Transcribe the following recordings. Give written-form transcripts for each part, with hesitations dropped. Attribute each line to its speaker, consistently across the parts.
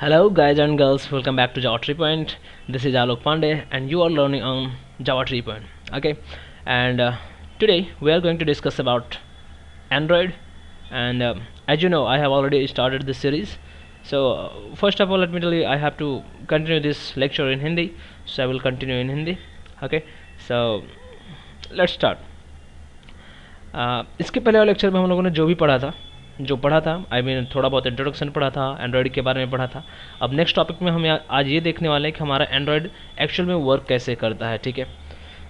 Speaker 1: Hello guys and girls, welcome back to Java Tree Point. This is Alok Pandey and you are learning on Java Tree Point. Okay, and today we are going to discuss about Android. And as you know, I have already started this series. So first of all, let me tell you, I have to continue this lecture in Hindi, so I will continue in Hindi. Okay, so let's start. इसके पहले वाले lecture में हम लोगों ने जो पढ़ा था आई मीन थोड़ा बहुत इंट्रोडक्शन पढ़ा था, एंड्रॉयड के बारे में पढ़ा था। अब नेक्स्ट टॉपिक में हम आज ये देखने वाले हैं कि हमारा एंड्रॉयड एक्चुअल में वर्क कैसे करता है। ठीक है,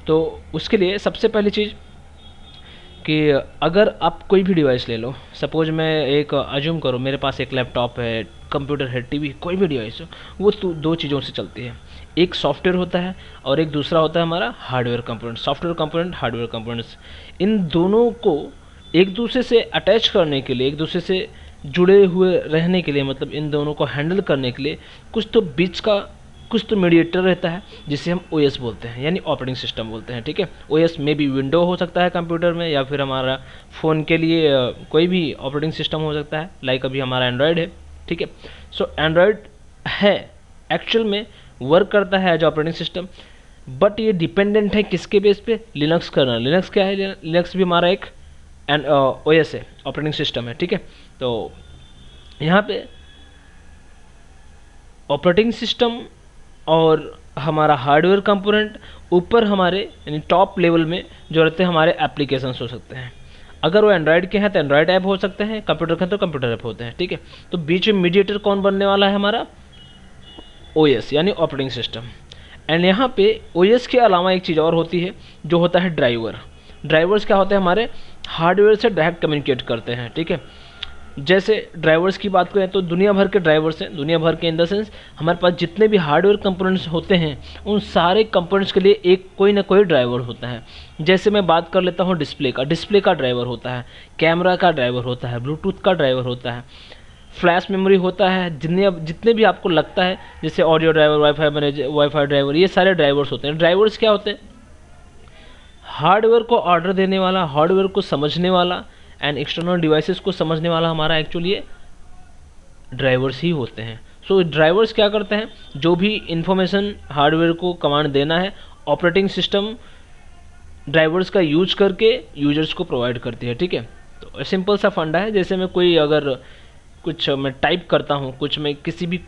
Speaker 1: तो उसके लिए सबसे पहली चीज़ कि अगर आप कोई भी डिवाइस ले लो, सपोज मैं एक अज्यूम करो मेरे पास एक लैपटॉप है, कंप्यूटर है, टीवी, कोई भी डिवाइस हो, वो दो चीज़ों से चलती है। एक सॉफ्टवेयर होता है और एक दूसरा होता है हमारा hardware component. Software component, hardware components, इन दोनों को एक दूसरे से अटैच करने के लिए, एक दूसरे से जुड़े हुए रहने के लिए, मतलब इन दोनों को हैंडल करने के लिए कुछ तो बीच का कुछ तो मीडिएटर रहता है जिसे हम ओएस बोलते हैं, यानी ऑपरेटिंग सिस्टम बोलते हैं। ठीक है, ओएस में भी विंडो हो सकता है कंप्यूटर में, या फिर हमारा फ़ोन के लिए कोई भी ऑपरेटिंग सिस्टम हो सकता है, लाइक अभी हमारा एंड्रॉयड है। ठीक है, सो एंड्रॉयड है एक्चुअल में वर्क करता है एज ऑपरेटिंग सिस्टम, बट ये डिपेंडेंट है किसके बेस पे? Linux colonel. लिनक्स क्या है? लिनक्स भी हमारा एक एंड ओएस है, ऑपरेटिंग सिस्टम है। ठीक है, तो यहाँ पे ऑपरेटिंग सिस्टम और हमारा हार्डवेयर कंपोनेंट ऊपर हमारे यानी टॉप लेवल में जो रहते हैं हमारे एप्लीकेशंस हो सकते हैं। अगर वो एंड्रॉयड के हैं तो एंड्रॉयड ऐप हो सकते हैं, कंप्यूटर के हैं तो कंप्यूटर ऐप होते हैं। ठीक है, तो बीच में मीडिएटर कौन बनने वाला है? हमारा ओएस यानी ऑपरेटिंग सिस्टम। एंड यहाँ पे ओएस के अलावा एक चीज़ और होती है जो होता है ड्राइवर। ड्राइवर्स क्या होते हैं? हमारे हार्डवेयर से डायरेक्ट कम्युनिकेट करते हैं। ठीक है, जैसे ड्राइवर्स की बात करें तो दुनिया भर के ड्राइवर्स हैं। दुनिया भर के इन द सेंस हमारे पास जितने भी हार्डवेयर कंपोनेंट्स होते हैं उन सारे कंपोनेंट्स के लिए एक कोई ना कोई ड्राइवर होता है। जैसे मैं बात कर लेता हूँ डिस्प्ले का ड्राइवर होता है, कैमरा का ड्राइवर होता है, ब्लूटूथ का ड्राइवर होता है, फ्लैश मेमोरी होता है, जितने भी आपको लगता है, जैसे ऑडियो ड्राइवर, वाईफाई ड्राइवर, ये सारे ड्राइवर्स होते हैं। ड्राइवर्स क्या होते हैं? हार्डवेयर को ऑर्डर देने वाला, हार्डवेयर को समझने वाला एंड एक्सटर्नल डिवाइसेस को समझने वाला हमारा एक्चुअली ये ड्राइवर्स ही होते हैं। सो ड्राइवर्स क्या करते हैं? जो भी इंफॉर्मेशन हार्डवेयर को कमांड देना है, ऑपरेटिंग सिस्टम ड्राइवर्स का यूज करके यूजर्स को प्रोवाइड करती है। ठीक है, तो सिंपल सा फंडा है। जैसे मैं कोई अगर कुछ मैं टाइप करता हूँ, कुछ मैं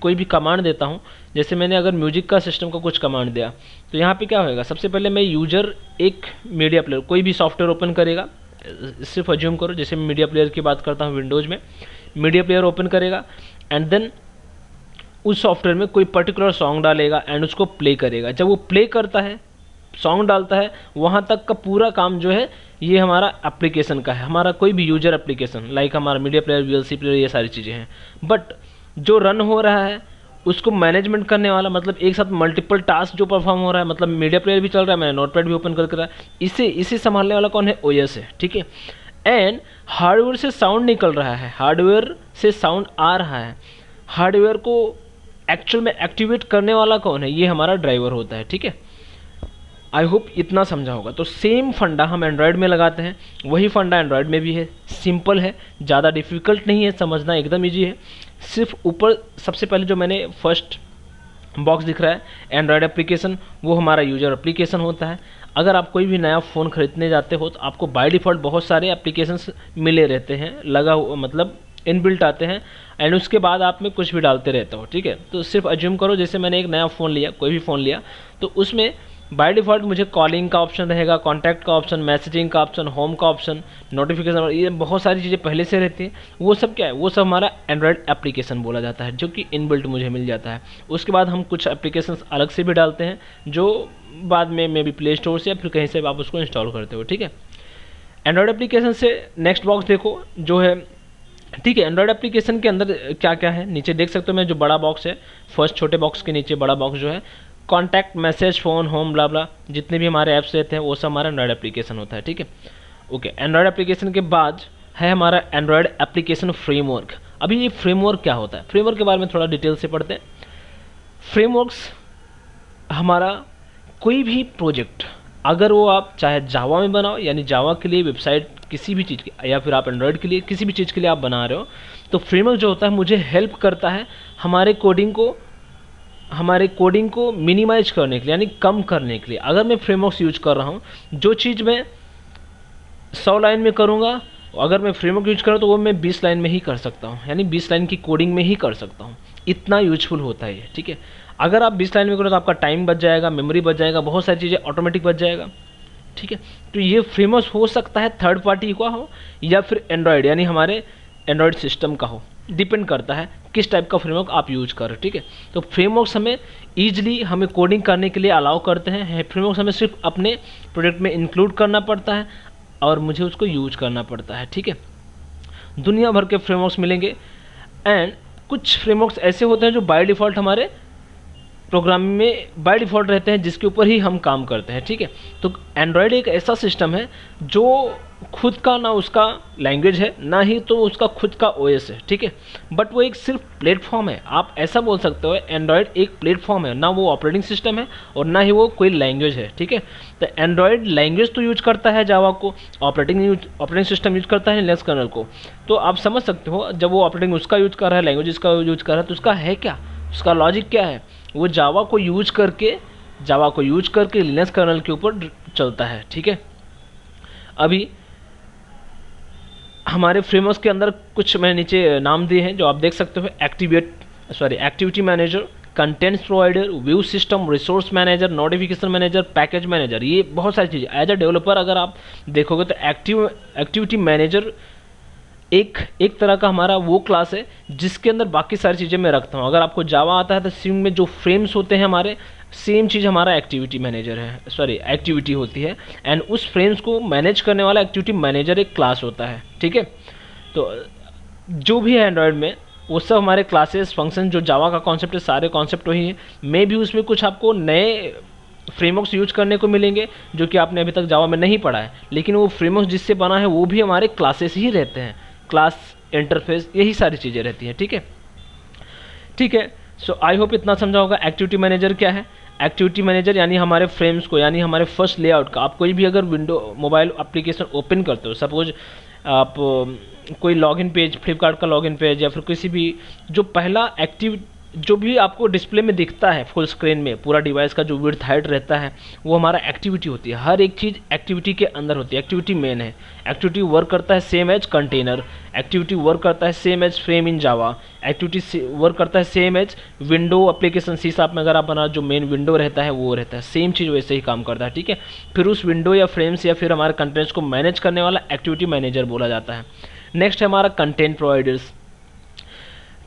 Speaker 1: कोई भी कमांड देता हूँ, जैसे मैंने अगर म्यूजिक का सिस्टम का कुछ कमांड दिया तो यहाँ पे क्या होएगा? सबसे पहले मैं यूजर एक मीडिया प्लेयर, कोई भी सॉफ्टवेयर ओपन करेगा, सिर्फ अज्यूम करो जैसे मैं मीडिया प्लेयर की बात करता हूँ, विंडोज़ में मीडिया प्लेयर ओपन करेगा एंड देन उस सॉफ्टवेयर में कोई पर्टिकुलर सॉन्ग डालेगा एंड उसको प्ले करेगा। जब वो प्ले करता है, सॉन्ग डालता है, वहाँ तक का पूरा काम जो है ये हमारा एप्लीकेशन का है, हमारा कोई भी यूजर एप्लीकेशन, लाइक हमारा मीडिया प्लेयर, वीएलसी प्लेयर, ये सारी चीज़ें हैं। बट जो रन हो रहा है उसको मैनेजमेंट करने वाला, मतलब एक साथ मल्टीपल टास्क जो परफॉर्म हो रहा है, मतलब मीडिया प्लेयर भी चल रहा है, मैंने नोटपैड भी ओपन करके रहा है, इसे संभालने वाला कौन है? ओएस है। ठीक है, एंड हार्डवेयर से साउंड निकल रहा है, हार्डवेयर से साउंड आ रहा है, हार्डवेयर को एक्चुअल में एक्टिवेट करने वाला कौन है? ये हमारा ड्राइवर होता है। ठीक है, आई होप इतना समझा होगा। तो सेम फंडा हम एंड्रॉयड में लगाते हैं, वही फंडा एंड्रॉयड में भी है। सिंपल है, ज़्यादा डिफ़िकल्ट नहीं है, समझना एकदम ईजी है। सिर्फ ऊपर सबसे पहले जो मैंने फर्स्ट बॉक्स दिख रहा है एंड्रॉयड एप्लीकेशन, वो हमारा यूजर एप्लीकेशन होता है। अगर आप कोई भी नया फ़ोन खरीदने जाते हो तो आपको बाय डिफ़ॉल्ट बहुत सारे एप्लीकेशंस मिले रहते हैं, लगा हुआ, मतलब इनबिल्ट आते हैं, एंड उसके बाद आप में कुछ भी डालते रहते हो। ठीक है, तो सिर्फ अज्यूम करो जैसे मैंने एक नया फ़ोन लिया, कोई भी फ़ोन लिया, तो उसमें बाय डिफ़ॉल्ट मुझे कॉलिंग का ऑप्शन रहेगा, कॉन्टैक्ट का ऑप्शन, मैसेजिंग का ऑप्शन, होम का ऑप्शन, नोटिफिकेशन, ये बहुत सारी चीज़ें पहले से रहती हैं। वो सब क्या है? वो सब हमारा एंड्रॉयड एप्लीकेशन बोला जाता है, जो कि इनबिल्ट मुझे मिल जाता है। उसके बाद हम कुछ एप्लीकेशंस अलग से भी डालते हैं जो बाद में मे बी प्ले स्टोर से या फिर कहीं से आप उसको इंस्टॉल करते हो। ठीक है, एंड्रॉयड एप्लीकेशन से नेक्स्ट बॉक्स देखो जो है। ठीक है, एंड्रॉयड एप्लीकेशन के अंदर क्या क्या है नीचे देख सकते हो मैं, जो बड़ा बॉक्स है, फर्स्ट छोटे बॉक्स के नीचे बड़ा बॉक्स जो है, कॉन्टैक्ट, मैसेज, फ़ोन, होम, ब्ला ब्ला, जितने भी हमारे ऐप्स रहते हैं वो सब हमारा एंड्रॉयड एप्लीकेशन होता है। ठीक है, ओके, एंड्रॉयड एप्लीकेशन के बाद है हमारा एंड्रॉयड एप्लीकेशन फ्रेमवर्क। अभी ये फ्रेमवर्क क्या होता है? फ्रेमवर्क के बारे में थोड़ा डिटेल से पढ़ते हैं। फ्रेमवर्क्स हमारा कोई भी प्रोजेक्ट अगर वो आप चाहे जावा में बनाओ, यानी जावा के लिए वेबसाइट किसी भी चीज़ की, या फिर आप एंड्रॉयड के लिए किसी भी चीज़ के लिए आप बना रहे हो, तो फ्रेमवर्क जो होता है मुझे हेल्प करता है हमारे कोडिंग को मिनिमाइज करने के लिए, यानी कम करने के लिए। अगर मैं फ्रेमवर्क्स यूज कर रहा हूँ, जो चीज़ मैं 100 लाइन में करूँगा, अगर मैं फ्रेमवर्क यूज करूँ तो वो मैं 20 लाइन में ही कर सकता हूँ, यानी 20 लाइन की कोडिंग में ही कर सकता हूँ। इतना यूजफुल होता है ये, ठीक है। अगर आप 20 लाइन में करो तो आपका टाइम बच जाएगा, मेमोरी बच जाएगा, बहुत सारी चीज़ें ऑटोमेटिक बच जाएगा, ठीक है। तो ये फ्रेमवर्क हो सकता है थर्ड पार्टी का हो या फिर एंड्रॉयड, यानी हमारे एंड्रॉयड सिस्टम का हो, डिपेंड करता है किस टाइप का फ्रेमवर्क आप यूज कर रहे हो, ठीक है। तो फ्रेमवर्क्स हमें ईजिली हमें कोडिंग करने के लिए अलाउ करते हैं। फ्रेमवर्क्स हमें सिर्फ अपने प्रोजेक्ट में इंक्लूड करना पड़ता है और मुझे उसको यूज करना पड़ता है, ठीक है। दुनिया भर के फ्रेमवर्क्स मिलेंगे, एंड कुछ फ्रेमवर्क्स ऐसे होते हैं जो बाय डिफ़ॉल्ट हमारे प्रोग्रामिंग में बाय डिफ़ॉल्ट रहते हैं, जिसके ऊपर ही हम काम करते हैं, ठीक है। तो एंड्रॉयड एक ऐसा सिस्टम है जो खुद का ना उसका लैंग्वेज है, ना ही तो उसका खुद का ओएस है, ठीक है। बट वो एक सिर्फ प्लेटफॉर्म है, आप ऐसा बोल सकते हो एंड्रॉयड एक प्लेटफॉर्म है, ना वो ऑपरेटिंग सिस्टम है और ना ही वो कोई लैंग्वेज है, ठीक है। तो एंड्रॉयड लैंग्वेज तो यूज करता है जावा को, ऑपरेटिंग सिस्टम यूज करता है लिनक्स कर्नल को। तो आप समझ सकते हो जब वो ऑपरेटिंग उसका यूज कर रहा है, लैंग्वेज उसका यूज कर रहा है, तो उसका है क्या, उसका लॉजिक क्या है। वो जावा को यूज करके लिनक्स कर्नल के ऊपर चलता है, ठीक है। अभी हमारे फ्रेमवर्क के अंदर कुछ मैंने नीचे नाम दिए हैं जो आप देख सकते हो, activity manager, contents provider, view system, resource manager, notification manager, package manager, ये बहुत सारी चीज़ें। एज अ डेवलपर अगर आप देखोगे तो एक्टिविटी मैनेजर एक तरह का हमारा वो क्लास है जिसके अंदर बाकी सारी चीज़ें मैं रखता हूँ। अगर आपको जावा आता है तो स्विंग में जो फ्रेम्स होते हैं हमारे, सेम चीज़ हमारा एक्टिविटी मैनेजर है, एक्टिविटी होती है, एंड उस फ्रेम्स को मैनेज करने वाला एक्टिविटी मैनेजर एक क्लास होता है, ठीक है। तो जो भी है एंड्रॉयड में वो सब हमारे क्लासेस फंक्शन, जो जावा का कॉन्सेप्ट है, सारे कॉन्सेप्ट वही है। मे भी उसमें कुछ आपको नए फ्रेमवर्क्स यूज करने को मिलेंगे जो कि आपने अभी तक जावा में नहीं पढ़ा है, लेकिन वो फ्रेमवर्क जिससे बना है वो भी हमारे क्लासेस ही रहते हैं, क्लास इंटरफेस, यही सारी चीज़ें रहती हैं, ठीक है, ठीक है। सो आई होप इतना समझा होगा। एक्टिविटी मैनेजर क्या है? एक्टिविटी मैनेजर यानी हमारे फ्रेम्स को, यानी हमारे फर्स्ट लेआउट का, आप कोई भी अगर विंडो मोबाइल एप्लीकेशन ओपन करते हो, सपोज आप कोई लॉगिन पेज, फ्लिपकार्ट का लॉगिन पेज या फिर किसी भी, जो पहला जो भी आपको डिस्प्ले में दिखता है फुल स्क्रीन में, पूरा डिवाइस का जो विड्थ हाइट रहता है, वो हमारा एक्टिविटी होती है। हर एक चीज़ एक्टिविटी के अंदर होती है, एक्टिविटी मेन है। एक्टिविटी वर्क करता है same as container, activity work करता है same as frame in Java, activity work करता है same as window application C sharp में अगर आप बना, जो मेन विंडो रहता है वो रहता है, सेम चीज़ वैसे ही काम करता है, ठीक है। फिर उस विंडो या फ्रेम्स या फिर हमारे कंटेंट्स को मैनेज करने वाला एक्टिविटी मैनेजर बोला जाता है। नेक्स्ट है हमारा कंटेंट प्रोवाइडर्स,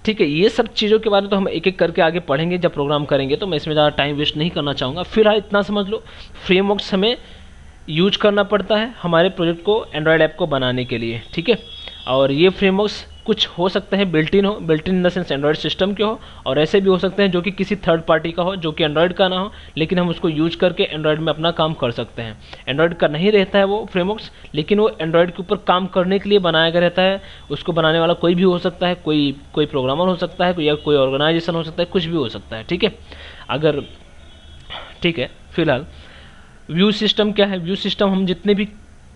Speaker 1: ठीक है। ये सब चीज़ों के बारे में तो हम एक एक करके आगे पढ़ेंगे जब प्रोग्राम करेंगे, तो मैं इसमें ज़्यादा टाइम वेस्ट नहीं करना चाहूँगा। फिलहाल इतना समझ लो, फ्रेमवर्क्स हमें यूज करना पड़ता है हमारे प्रोजेक्ट को, एंड्रॉयड ऐप को बनाने के लिए, ठीक है। और ये फ्रेमवर्क्स कुछ हो सकते हैं built in the sense Android system के हो, और ऐसे भी हो सकते हैं जो कि किसी थर्ड पार्टी का हो, जो कि एंड्रॉयड का ना हो, लेकिन हम उसको यूज करके एंड्रॉयड में अपना काम कर सकते हैं। एंड्रॉयड का नहीं रहता है वो फ्रेमवर्क्स, लेकिन वो एंड्रॉयड के ऊपर काम करने के लिए बनाया गया रहता है। उसको बनाने वाला कोई भी हो सकता है, कोई प्रोग्रामर हो सकता है, या कोई ऑर्गेनाइजेशन हो सकता है, कुछ भी हो सकता है, ठीक है। अगर ठीक है, फिलहाल व्यू सिस्टम क्या है? व्यू सिस्टम हम जितने भी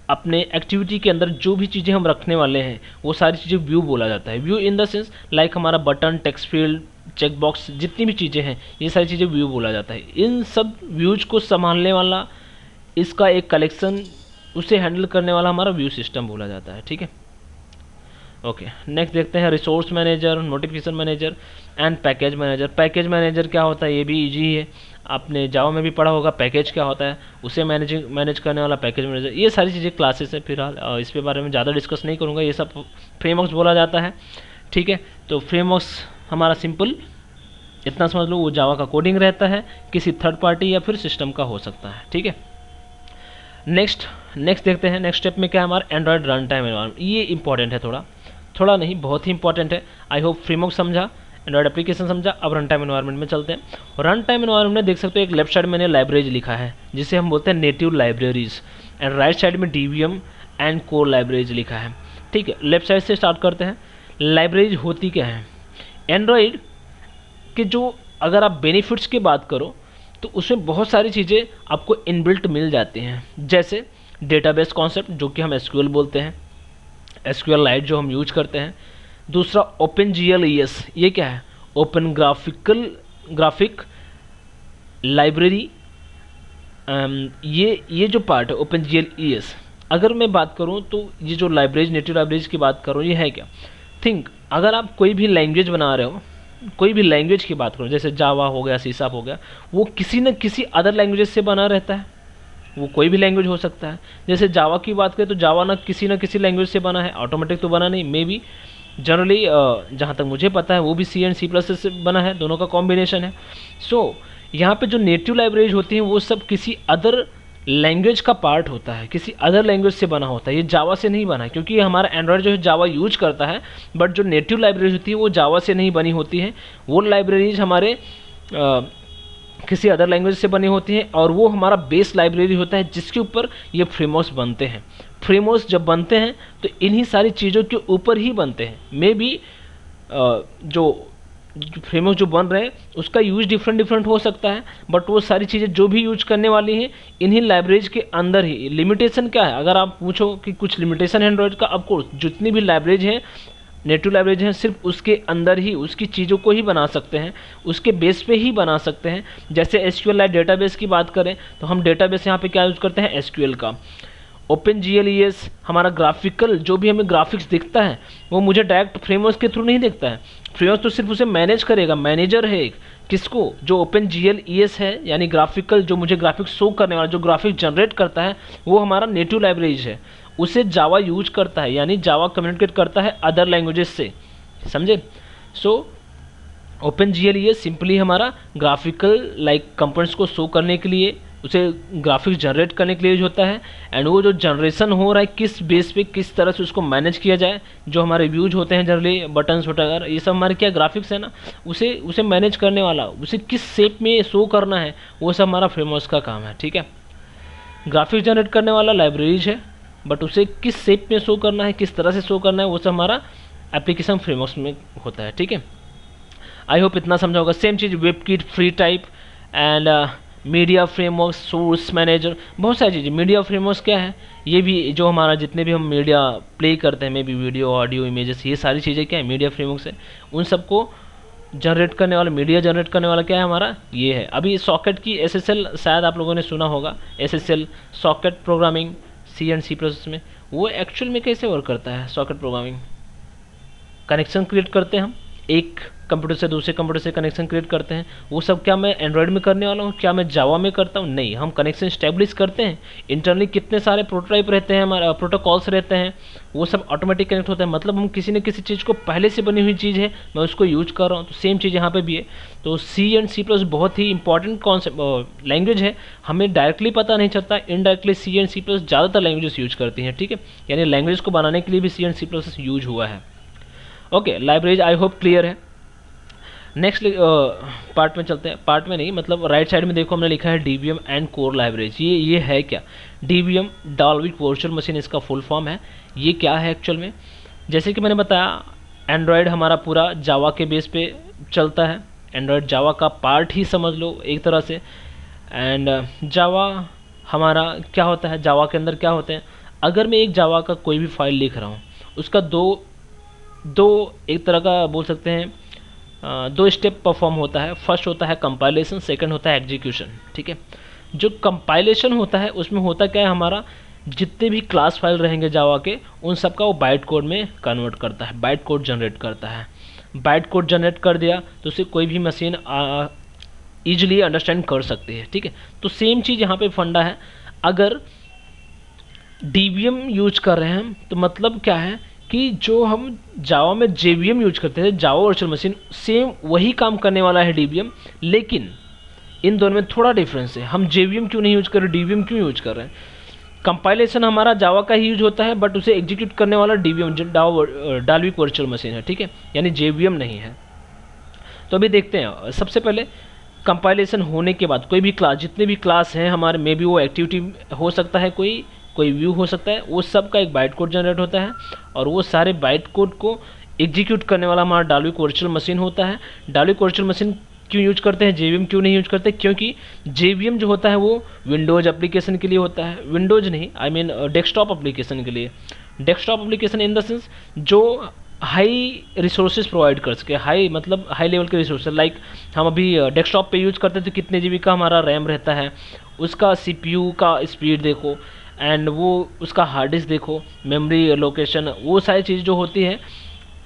Speaker 1: अपने एक्टिविटी के अंदर जो भी चीज़ें हम रखने वाले हैं वो सारी चीज़ें व्यू बोला जाता है। View in the sense like हमारा button, text field, check box, जितनी भी चीज़ें हैं ये सारी चीज़ें व्यू बोला जाता है। इन सब व्यूज को संभालने वाला, इसका एक कलेक्शन, उसे हैंडल करने वाला हमारा व्यू सिस्टम बोला जाता है, ठीक है। ओके, नेक्स्ट देखते हैं resource manager, notification manager and package manager. Package manager क्या होता है? ये भी इजी है, आपने जावा में भी पढ़ा होगा पैकेज क्या होता है, उसे मैनेज करने वाला पैकेज मैनेजर। ये सारी चीज़ें क्लासेस है, फिलहाल इस पे बारे में ज़्यादा डिस्कस नहीं करूँगा, ये सब फ्रेमवर्क्स बोला जाता है, ठीक है। तो फ्रेमवर्क्स हमारा सिंपल इतना समझ लो, वो जावा का कोडिंग रहता है, किसी थर्ड पार्टी या फिर सिस्टम का हो सकता है, ठीक है। नेक्स्ट देखते हैं, नेक्स्ट स्टेप में क्या है हमारा एंड्रॉयड रन टाइम एनवायरनमेंट। ये इंपॉर्टेंट है, थोड़ा नहीं, बहुत ही इंपॉर्टेंट है। आई होप फ्रेमवर्क समझा, एंड्रॉयड एप्लीकेशन समझा, अब रन टाइम एनवायरनमेंट में चलते हैं। रन टाइम एनवायरनमेंट में देख सकते हो एक लेफ्ट साइड में मैंने लाइब्रेरीज लिखा है जिसे हम बोलते हैं native libraries, and right side में डीवीएम एंड कोर लाइब्रेरीज लिखा है, ठीक है। लेफ्ट साइड से स्टार्ट करते हैं। लाइब्रेरीज होती क्या है? एंड्रॉयड के जो, अगर आप बेनिफिट्स की बात करो तो उसमें बहुत सारी चीज़ें आपको इनबिल्ट मिल जाती हैं, जैसे डेटाबेस कॉन्सेप्ट जो कि हम एसक्यूएल बोलते हैं, एसक्यूएल लाइट जो हम यूज करते हैं। दूसरा OpenGL ES, ये क्या है? Open graphic library. ये जो पार्ट है OpenGL ES, अगर मैं बात करूँ तो ये जो लाइब्रेरीज, नेटिव लाइब्रेरीज की बात करूँ, ये है क्या? थिंक, अगर आप कोई भी लैंग्वेज बना रहे हो, कोई भी लैंग्वेज की बात करो, जैसे जावा हो गया, सी शार्प हो गया, वो किसी न किसी अदर लैंग्वेज से बना रहता है। वो कोई भी लैंग्वेज हो सकता है। जैसे जावा की बात करें तो जावा ना किसी लैंग्वेज से बना है, ऑटोमेटिक तो बना नहीं, मे बी जनरली जहाँ तक मुझे पता है वो भी C++ से बना है, दोनों का कॉम्बिनेशन है। सो यहाँ पे जो नेटिव लाइब्रेरीज होती हैं वो सब किसी अदर लैंग्वेज का पार्ट होता है, किसी अदर लैंग्वेज से बना होता है। ये जावा से नहीं बना है, क्योंकि हमारा एंड्रॉयड जो है जावा यूज करता है, बट जो नेटिव लाइब्रेरीज होती है वो जावा से नहीं बनी होती है। वो लाइब्रेरीज हमारे किसी अदर लैंग्वेज से बनी होती हैं, और वो हमारा बेस लाइब्रेरी होता है जिसके ऊपर ये फ्रेमवर्क्स बनते हैं। फ्रेमवर्क्स जब बनते हैं तो इन्हीं सारी चीज़ों के ऊपर ही बनते हैं। मे बी जो फ्रेमवर्क जो बन रहे हैं उसका यूज डिफरेंट हो सकता है, बट वो सारी चीज़ें जो भी यूज करने वाली हैं इन्हीं लाइब्रेरीज के अंदर ही। लिमिटेशन क्या है, अगर आप पूछो कि कुछ लिमिटेशन है एंड्रॉयड का, ऑफकोर्स जितनी भी लाइब्रेरीज हैं, नेटिव लाइब्रेरीज हैं, सिर्फ उसके अंदर ही उसकी चीज़ों को ही बना सकते हैं, उसके बेस पे ही बना सकते हैं। जैसे SQLite डेटाबेस की बात करें तो हम डेटाबेस यहाँ पे क्या यूज़ करते हैं? SQL का। OpenGL ES हमारा ग्राफिकल, जो भी हमें ग्राफिक्स दिखता है वो मुझे डायरेक्ट फ्रेमवर्क के थ्रू नहीं दिखता है। फ्रेमवर्क तो सिर्फ उसे मैनेज करेगा, मैनेजर है एक, किसको? जो OpenGL ES है, यानी ग्राफिकल, जो मुझे ग्राफिक्स शो करने वाला, जो ग्राफिक जनरेट करता है, वो हमारा नेटिव लाइब्रेरीज है। उसे जावा यूज करता है, यानी जावा कम्युनिकेट करता है अदर लैंग्वेजेस से, समझे? सो OpenGL ES सिंपली हमारा ग्राफिकल लाइक कंपोनेंट्स को शो करने के लिए, उसे ग्राफिक्स जनरेट करने के लिए यूज होता है। एंड वो जो जनरेशन हो रहा है किस बेस पे, किस तरह से उसको मैनेज किया जाए, जो हमारे व्यूज होते हैं जनरली, बटन्स वगैरह, ये सब हमारे क्या ग्राफिक्स है ना, उसे मैनेज करने वाला, उसे किस शेप में शो करना है, वो सब हमारा फ्रेमवर्क का काम है। ठीक है, ग्राफिक्स जनरेट करने वाला लाइब्रेरीज है, बट उसे किस शेप में शो करना है, किस तरह से शो करना है, वो सब हमारा एप्लीकेशन फ्रेमवर्क में होता है। ठीक है, आई होप इतना समझा होगा। Same cheese WebKit, free type and media framework, source manager, बहुत सारी चीज़ें। मीडिया फ्रेमवर्क क्या है? ये भी जो हमारा जितने भी हम मीडिया प्ले करते हैं, may be video, audio, images, ये सारी चीज़ें क्या है? मीडिया फ्रेमवर्क से। उन सबको जनरेट करने वाला, मीडिया जनरेट करने वाला क्या है हमारा? ये है। अभी सॉकेट की SSL शायद आप लोगों ने सुना होगा, SSL सॉकेट प्रोग्रामिंग C++ में, वो एक्चुअल में कैसे वर्क करता है? सॉकेट प्रोग्रामिंग, कनेक्शन क्रिएट करते हैं हम, एक कंप्यूटर से दूसरे कंप्यूटर से कनेक्शन क्रिएट करते हैं। वो सब क्या मैं एंड्रॉयड में करने वाला हूँ? क्या मैं जावा में करता हूँ? नहीं, हम कनेक्शन स्टैब्लिश करते हैं। इंटरनली कितने सारे प्रोटोटाइप रहते हैं, हमारे प्रोटोकॉल्स रहते हैं, वो सब ऑटोमेटिक कनेक्ट होता है। मतलब हम किसी न किसी चीज़ को, पहले से बनी हुई चीज़ है, मैं उसको यूज कर रहा हूँ। तो सेम चीज़ यहाँ पे भी है। तो C++ बहुत ही इंपॉर्टेंट कॉन्सेप्ट लैंग्वेज है। हमें डायरेक्टली पता नहीं चलता, इनडायरेक्टली C++ ज़्यादातर लैंग्वेजेस यूज करती हैं। ठीक है, यानी लैंग्वेज को बनाने के लिए भी C++ यूज हुआ है। Okay, libraries I hope clear है। नेक्स्ट पार्ट में चलते हैं। पार्ट में नहीं, मतलब राइट साइड में देखो हमने लिखा है DBM एंड कोर लाइब्रेरीज। ये है क्या? DBM डाल्विक वर्चुअल मशीन इसका फुल फॉर्म है। ये क्या है एक्चुअल में? जैसे कि मैंने बताया, एंड्रॉयड हमारा पूरा जावा के बेस पे चलता है। एंड्रॉयड जावा का पार्ट ही समझ लो एक तरह से। एंड जावा हमारा क्या होता है? जावा के अंदर क्या होते हैं? अगर मैं एक जावा का कोई भी फाइल लिख रहा हूँ, उसका दो एक तरह का बोल सकते हैं, दो स्टेप परफॉर्म होता है। फर्स्ट होता है कंपाइलेशन, सेकंड होता है एग्जीक्यूशन। ठीक है, जो कंपाइलेशन होता है उसमें होता क्या है, हमारा जितने भी क्लास फाइल रहेंगे जावा के, उन सब का वो बाइट कोड में कन्वर्ट करता है, बाइट कोड जनरेट करता है। बाइट कोड जनरेट कर दिया तो उसे कोई भी मशीन ईजिली अंडरस्टैंड कर सकती है। ठीक है, तो सेम चीज़ यहाँ पे फंडा है। अगर DBM यूज कर रहे हैं हम, तो मतलब क्या है कि जो हम जावा में JVM यूज करते थे, जावा वर्चुअल मशीन, सेम वही काम करने वाला है DBM, लेकिन इन दोनों में थोड़ा डिफरेंस है। हम JVM क्यों नहीं यूज कर रहे, DBM क्यों यूज कर रहे हैं? कंपाइलेशन हमारा जावा का ही यूज होता है, बट उसे एग्जीक्यूट करने वाला DBM, डाल्विक वर्चुअल मशीन है। ठीक है, यानी JVM नहीं है। तो अभी देखते हैं, सबसे पहले कंपाइलेशन होने के बाद कोई भी क्लास, जितने भी क्लास हैं हमारे, में भी वो एक्टिविटी हो सकता है, कोई व्यू हो सकता है, वो सब का एक बाइट कोड जनरेट होता है, और वो सारे बाइट कोड को एग्जीक्यूट करने वाला हमारा डाल्विक वर्चुअल मशीन होता है। डाल्विक वर्चुअल मशीन क्यों यूज करते हैं, JVM क्यों नहीं यूज करते, क्योंकि JVM जो होता है वो विंडोज़ एप्लीकेशन के लिए होता है, विंडोज़ नहीं, आई मीन डेस्कटॉप एप्लीकेशन के लिए। Desktop application in the sense जो हाई रिसोर्सेज प्रोवाइड कर सके, हाई मतलब हाई लेवल के रिसोर्सेज, लाइक हम अभी डेस्कटॉप पे यूज करते हैं तो कितने GB का हमारा रैम रहता है, उसका CPU का स्पीड देखो, एंड वो उसका हार्ड डिस्क देखो, मेमोरी लोकेशन, वो सारी चीज़ जो होती है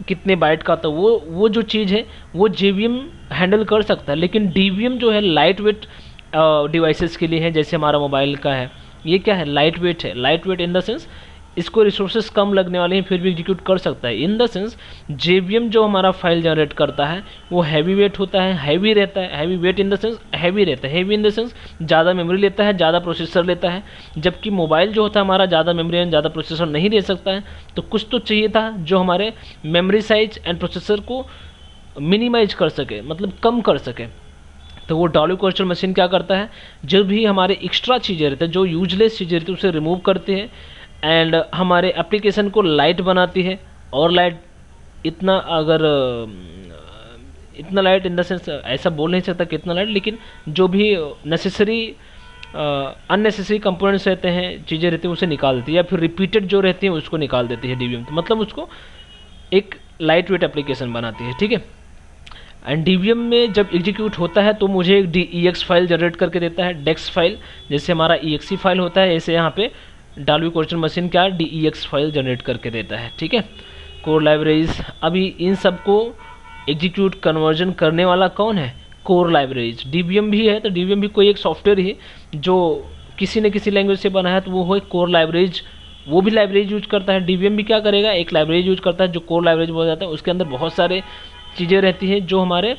Speaker 1: कितने बाइट का, तो वो जो चीज़ है वो JVM हैंडल कर सकता है। लेकिन DVM जो है लाइट वेट डिवाइसेस के लिए है, जैसे हमारा मोबाइल का है, ये क्या है, लाइट वेट है। Light weight in the sense इसको रिसोर्सेज कम लगने वाले हैं फिर भी एग्जीक्यूट कर सकता है। इन द सेंस JVM जो हमारा फाइल जनरेट करता है वो हैवी वेट होता है, हैवी रहता है, heavy weight in the sense heavy रहता है, हैवी इन द सेंस ज़्यादा मेमोरी लेता है, ज़्यादा प्रोसेसर लेता है, जबकि मोबाइल जो होता है हमारा ज़्यादा मेमोरी एंड ज़्यादा प्रोसेसर नहीं ले सकता है। तो कुछ तो चाहिए था जो हमारे मेमोरी साइज एंड प्रोसेसर को मिनिमाइज कर सके, मतलब कम कर सके। तो वो डॉल्बी वर्चुअल मशीन क्या करता है, जो भी हमारे एक्स्ट्रा चीज़ें रहते हैं, जो यूजलेस चीज़ें रहती है उसे रिमूव करती है एंड हमारे एप्लीकेशन को लाइट बनाती है। और लाइट इतना अगर इतना लाइट इन द सेंस ऐसा बोल नहीं सकता कितना लाइट, लेकिन जो भी नेसेसरी अननेसेसरी कंपोनेंट्स रहते हैं, चीज़ें रहती हैं, उसे निकाल देती है, या फिर रिपीटेड जो रहती हैं उसको निकाल देती है DVM। तो मतलब उसको एक लाइट वेट एप्लीकेशन बनाती है, ठीक है। एंड DVM में जब एग्जीक्यूट होता है तो मुझे एक DEX फाइल जनरेट करके देता है, डेक्स फाइल, जैसे हमारा EXE फाइल होता है, ऐसे यहाँ पे डॉल्बी वर्चुअल मशीन क्या DEX फाइल जनरेट करके देता है, ठीक है। कोर लाइब्रेरीज, अभी इन सब को एग्जीक्यूट कन्वर्जन करने वाला कौन है, कोर लाइब्रेरीज। DVM भी है तो DVM भी कोई एक सॉफ्टवेयर है जो किसी न किसी लैंग्वेज से बना है, तो वो हो कोर लाइब्रेरीज, वो भी लाइब्रेरीज यूज करता है। DVM भी क्या करेगा, एक लाइब्रेरी यूज करता है जो कोर लाइब्रेरीज बोला जाता है। उसके अंदर बहुत सारे चीज़ें रहती हैं जो हमारे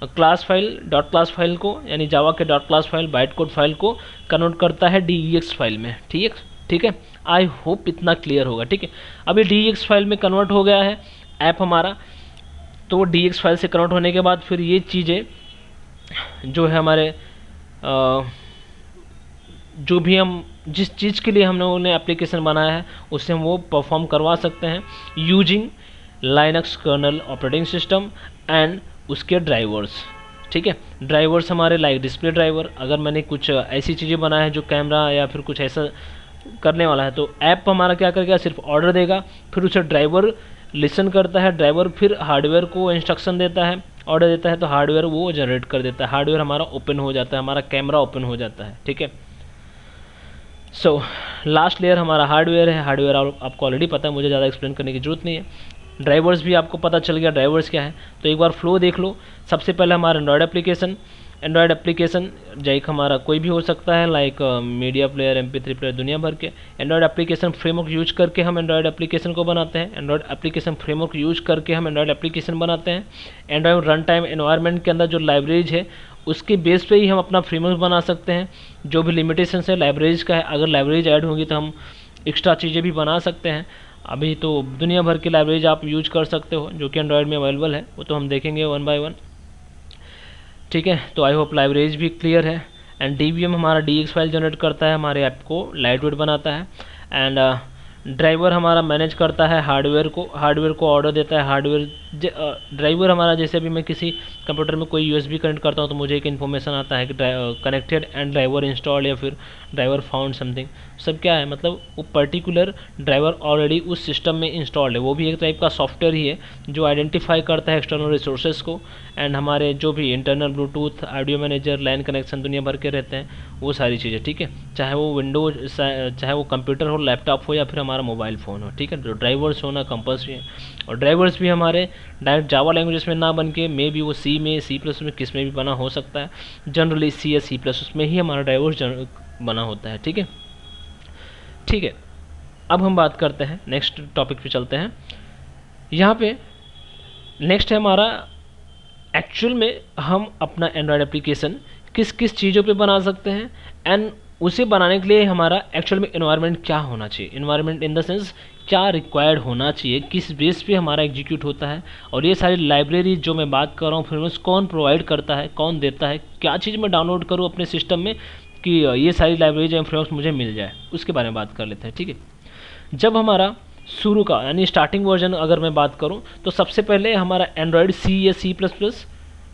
Speaker 1: class file, dot class file को, यानी जावा के dot class file, byte code file को कन्वर्ट करता है DEX फाइल में, ठीक है। आई होप इतना क्लियर होगा, ठीक है। अब ये DEX फाइल में कन्वर्ट हो गया है ऐप हमारा, तो वो DEX फाइल से कन्वर्ट होने के बाद फिर ये चीज़ें जो है हमारे जो भी हम जिस चीज़ के लिए हम लोगों ने एप्लीकेशन बनाया है उससे हम वो परफॉर्म करवा सकते हैं using Linux kernel operating system and उसके ड्राइवर्स, ठीक है। ड्राइवर्स हमारे लाइक डिस्प्ले ड्राइवर, अगर मैंने कुछ ऐसी चीज़ें बनाया है जो कैमरा या फिर कुछ ऐसा करने वाला है तो ऐप हमारा क्या करेगा, सिर्फ ऑर्डर देगा, फिर उसे ड्राइवर लिसन करता है, ड्राइवर फिर हार्डवेयर को इंस्ट्रक्शन देता है, ऑर्डर देता है, तो हार्डवेयर वो जनरेट कर देता है, हार्डवेयर हमारा ओपन हो जाता है, हमारा कैमरा ओपन हो जाता है, ठीक है। सो लास्ट लेयर हमारा हार्डवेयर है। हार्डवेयर आपको ऑलरेडी पता है, मुझे ज़्यादा एक्सप्लेन करने की जरूरत नहीं है। ड्राइवर्स भी आपको पता चल गया ड्राइवर्स क्या है, तो एक बार फ्लो देख लो। सबसे पहले हमारा एंड्रॉयड एप्लीकेशन जाइक हमारा कोई भी हो सकता है, like media player, MP3 player, दुनिया भर के एंड्रॉयड एप्लीकेशन फ्रेमवर्क यूज करके हम एंड्रॉयड एप्लीकेशन को बनाते हैं। एंड्रॉयड एप्लीकेशन फ्रेमवर्क यूज करके हम एंड्रॉयड एप्लीकेशन बनाते हैं। एंड्रॉयड रन टाइम एनवायरनमेंट के अंदर जो लाइब्रेरीज है उसके बेस पे ही हम अपना फ्रेमवर्क बना सकते हैं। जो भी लिमिटेशन है लाइब्रेरीज का है, अगर लाइब्रेरीज ऐड होंगी तो हम एक्स्ट्रा चीज़ें भी बना सकते हैं। अभी तो दुनिया भर की लाइब्रेरीज आप यूज कर सकते हो जो कि एंड्रॉयड में अवेलेबल है, वो तो हम देखेंगे वन बाय वन, ठीक है। तो आई होप लाइब्रेरीज भी क्लियर है। एंड DVM हमारा DEX फाइल जनरेट करता है, हमारे ऐप को लाइट वेट बनाता है। एंड ड्राइवर हमारा मैनेज करता है हार्डवेयर को ऑर्डर देता है। हार्डवेयर ड्राइवर हमारा, जैसे अभी मैं किसी कंप्यूटर में कोई USB कनेक्ट करता हूँ तो मुझे एक इन्फॉर्मेशन आता है कि कनेक्टेड एंड ड्राइवर इंस्टॉल या फिर ड्राइवर फाउंड समथिंग, सब क्या है, मतलब वो पर्टिकुलर ड्राइवर ऑलरेडी उस सिस्टम में इंस्टॉल्ड है। वो भी एक टाइप का सॉफ्टवेयर ही है जो आइडेंटिफाई करता है एक्सटर्नल रिसोर्सेज को एंड हमारे जो भी इंटरनल ब्लूटूथ, ऑडियो मैनेजर, लैन कनेक्शन दुनिया भर के रहते हैं, वो सारी चीज़ें, ठीक है। चाहे वो विंडोज, चाहे वो कंप्यूटर हो, लैपटॉप हो या फिर हमारा मोबाइल फ़ोन हो, ठीक है। तो ड्राइवर्स होना कंपल्सरी है। और ड्राइवर्स भी हमारे डायरेक्ट जावा लैंग्वेज में ना बन के मे भी वो C में, C++ में, किस में भी बना हो सकता है। जनरली C या C++ में ही हमारा ड्राइवर्स बना होता है, ठीक है। ठीक है, अब हम बात करते हैं नेक्स्ट टॉपिक पे चलते हैं। यहाँ पे नेक्स्ट है हमारा एक्चुअल में हम अपना एंड्रॉयड एप्लीकेशन किस किस चीज़ों पे बना सकते हैं एंड उसे बनाने के लिए हमारा एक्चुअल में एनवायरनमेंट क्या होना चाहिए। एनवायरनमेंट इन द सेंस क्या रिक्वायर्ड होना चाहिए, किस बेस पे हमारा एग्जीक्यूट होता है, और ये सारी लाइब्रेरी जो मैं बात कर रहा हूँ फ्रेमवर्क्स कौन प्रोवाइड करता है, कौन देता है, क्या चीज़ मैं डाउनलोड करूँ अपने सिस्टम में कि ये सारी लाइब्रेरीज एंड फ्रेमवर्क्स मुझे मिल जाए, उसके बारे में बात कर लेते हैं, ठीक है। जब हमारा शुरू का यानी स्टार्टिंग वर्जन अगर मैं बात करूं तो सबसे पहले हमारा एंड्रॉयड C या C++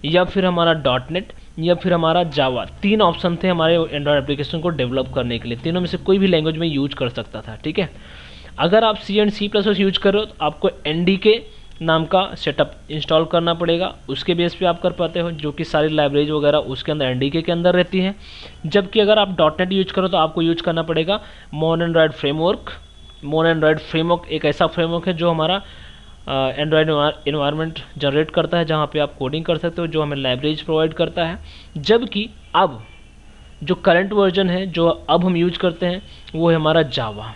Speaker 1: या फिर हमारा डॉट नेट या फिर हमारा जावा, 3 ऑप्शन थे हमारे एंड्रॉयड एप्लीकेशन को डेवलप करने के लिए। तीनों में से कोई भी लैंग्वेज में यूज कर सकता था, ठीक है। अगर आप C and C plus plus use कर रहे हो तो आपको NDK नाम का सेटअप इंस्टॉल करना पड़ेगा, उसके बेस पे आप कर पाते हो, जो कि सारी लाइब्रेरीज वगैरह उसके अंदर NDK के अंदर रहती है। जबकि अगर आप डॉट नेट यूज करो तो आपको यूज करना पड़ेगा मोन एंड्रॉयड फ्रेमवर्क। मोन एंड्रॉयड फ्रेमवर्क एक ऐसा फ्रेमवर्क है जो हमारा एंड्रॉयड इन्वायरमेंट जनरेट करता है, जहाँ पे आप कोडिंग कर सकते हो, जो हमें लाइब्रेरीज प्रोवाइड करता है। जबकि अब जो करंट वर्जन है, जो अब हम यूज करते हैं, वो है हमारा जावा,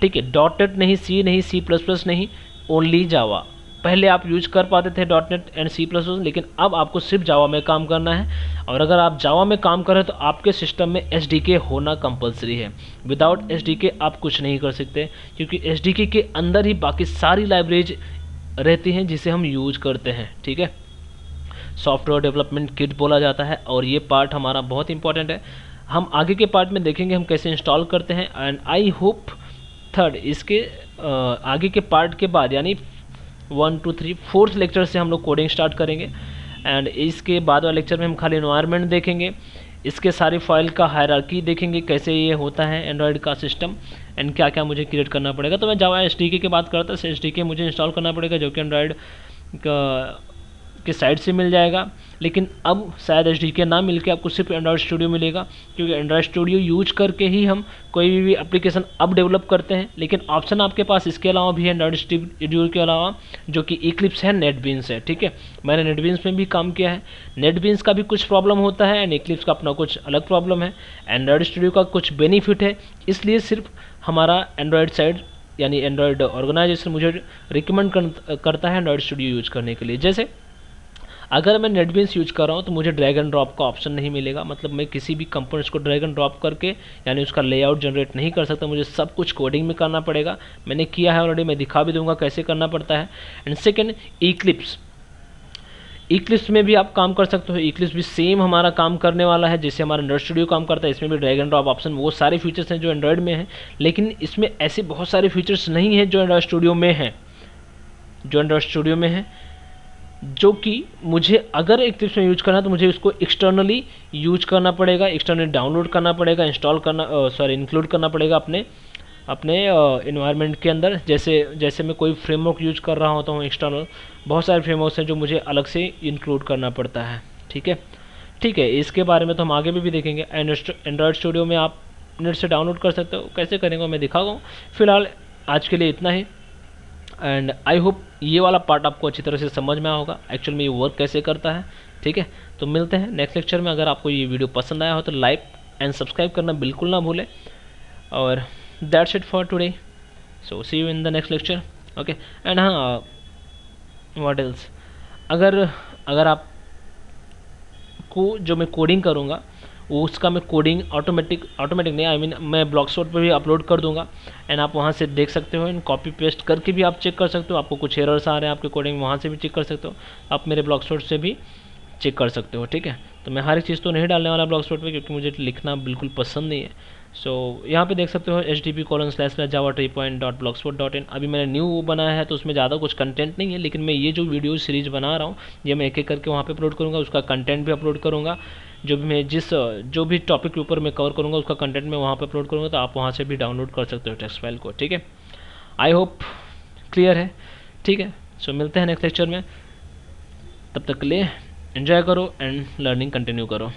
Speaker 1: ठीक है। डॉट नेट नहीं, सी नहीं, सी प्लस प्लस नहीं, ओनली जावा। पहले आप यूज कर पाते थे dot net and C plus plus, लेकिन अब आपको सिर्फ जावा में काम करना है। और अगर आप जावा में काम कर रहे हैं तो आपके सिस्टम में SDK होना कंपलसरी है। विदाउट SDK आप कुछ नहीं कर सकते, क्योंकि SDK के अंदर ही बाकी सारी लाइब्रेरीज रहती हैं जिसे हम यूज करते हैं, ठीक है। सॉफ्टवेयर डेवलपमेंट किट बोला जाता है, और ये पार्ट हमारा बहुत इंपॉर्टेंट है। हम आगे के पार्ट में देखेंगे हम कैसे इंस्टॉल करते हैं। एंड आई होप थर्ड, इसके आगे के पार्ट के बाद, यानी 1 2 3 4th लेक्चर से हम लोग कोडिंग स्टार्ट करेंगे। एंड इसके बाद वाले लेक्चर में हम खाली एनवायरनमेंट देखेंगे, इसके सारी फाइल का हायरार्की देखेंगे, कैसे ये होता है एंड्रॉयड का सिस्टम, एंड क्या क्या मुझे क्रिएट करना पड़ेगा। तो मैं जावा SDK की बात करता हूँ, SDK मुझे इंस्टॉल करना पड़ेगा, जो कि एंड्रॉयड के साइड से मिल जाएगा। लेकिन अब शायद SDK ना मिल के आपको सिर्फ एंड्रॉयड स्टूडियो मिलेगा, क्योंकि एंड्रॉयड स्टूडियो यूज करके ही हम कोई भी एप्लीकेशन अब डेवलप करते हैं। लेकिन ऑप्शन आपके पास इसके अलावा भी है, एंड्रॉयड स्टूडियो के अलावा, जो कि इक्लिप्स है, नेटबीन्स है, ठीक है। मैंने नेटबीन्स में भी काम किया है। नेटबीन्स का भी कुछ प्रॉब्लम होता है एंड इक्लिप्स का अपना कुछ अलग प्रॉब्लम है। एंड्रॉयड स्टूडियो का कुछ बेनिफिट है, इसलिए सिर्फ हमारा एंड्रॉयड साइड यानी एंड्रॉयड ऑर्गेनाइजेशन मुझे रिकमेंड करता है एंड्रॉयड स्टूडियो यूज करने के लिए। जैसे अगर मैं नेटबीन्स यूज कर रहा हूँ तो मुझे ड्रैग एंड ड्रॉप का ऑप्शन नहीं मिलेगा, मतलब मैं किसी भी कंपोनेंट्स को ड्रैग एंड ड्रॉप करके यानी उसका लेआउट जनरेट नहीं कर सकता, मुझे सब कुछ कोडिंग में करना पड़ेगा। मैंने किया है ऑलरेडी, मैं दिखा भी दूंगा कैसे करना पड़ता है। एंड सेकेंड, इक्लिप्स में भी आप काम कर सकते हो। इक्लिप्स भी सेम हमारा काम करने वाला है जैसे हमारा एंड्रॉयड स्टूडियो काम करता है। इसमें भी ड्रैग एंड ड्रॉप ऑप्शन, वो सारे फीचर्स हैं जो एंड्रॉयड में हैं, लेकिन इसमें ऐसे बहुत सारे फीचर्स नहीं हैं जो एंड्रॉयड स्टूडियो में है, जो कि मुझे अगर इक्लिप्स में यूज करना है तो मुझे उसको एक्सटर्नली यूज करना पड़ेगा, एक्सटर्नली डाउनलोड करना पड़ेगा, इंक्लूड करना पड़ेगा अपने इन्वायरमेंट के अंदर। जैसे मैं कोई फ्रेमवर्क यूज कर रहा होता हूँ एक्सटर्नल, बहुत सारे फ्रेमवर्क्स हैं जो मुझे अलग से इंक्लूड करना पड़ता है, ठीक है। इसके बारे में तो हम आगे भी देखेंगे। एंड्रॉयड स्टूडियो में आप नेट से डाउनलोड कर सकते हो, कैसे करेंगे मैं दिखाऊंगा। फिलहाल आज के लिए इतना ही, एंड आई होप ये वाला पार्ट आपको अच्छी तरह से समझ में आया होगा एक्चुअल में ये वर्क कैसे करता है, ठीक है। तो मिलते हैं नेक्स्ट लेक्चर में। अगर आपको ये वीडियो पसंद आया हो तो लाइक एंड सब्सक्राइब करना बिल्कुल ना भूलें। और that's it for today, so see you in the next lecture, okay. And हाँ, व्हाट एल्स, अगर आप को जो मैं कोडिंग करूँगा उसका मैं कोडिंग ऑटोमेटिक नहीं, आई मीन मैं ब्लॉगस्पॉट पर भी अपलोड कर दूंगा, एंड आप वहाँ से देख सकते हो। इन कॉपी पेस्ट करके भी आप चेक कर सकते हो, आपको कुछ एरर्स आ रहे हैं आपके कोडिंग, वहाँ से भी चेक कर सकते हो, आप मेरे ब्लॉगस्पॉट से भी चेक कर सकते हो, ठीक है। तो मैं हर एक चीज़ तो नहीं डालने वाला ब्लॉगस्पॉट पे, क्योंकि मुझे लिखना बिल्कुल पसंद नहीं है। सो यहाँ पे देख सकते हो http://java3point.blogspot.in। अभी मैंने न्यू बनाया है तो उसमें ज़्यादा कुछ कंटेंट नहीं है, लेकिन मैं ये जो वीडियो सीरीज बना रहा हूँ ये मैं एक एक करके वहाँ पे अपलोड करूँगा, उसका कंटेंट भी अपलोड करूँगा। जो भी टॉपिक के ऊपर मैं कवर करूँगा उसका कंटेंट मैं वहाँ पे अपलोड करूँगा, तो आप वहाँ से भी डाउनलोड कर सकते हो टेक्स्ट फाइल को, ठीक है। आई होप क्लियर है, ठीक है। सो मिलते हैं नेक्स्ट लेक्चर में, तब तक के लिए एंजॉय करो एंड लर्निंग कंटिन्यू करो।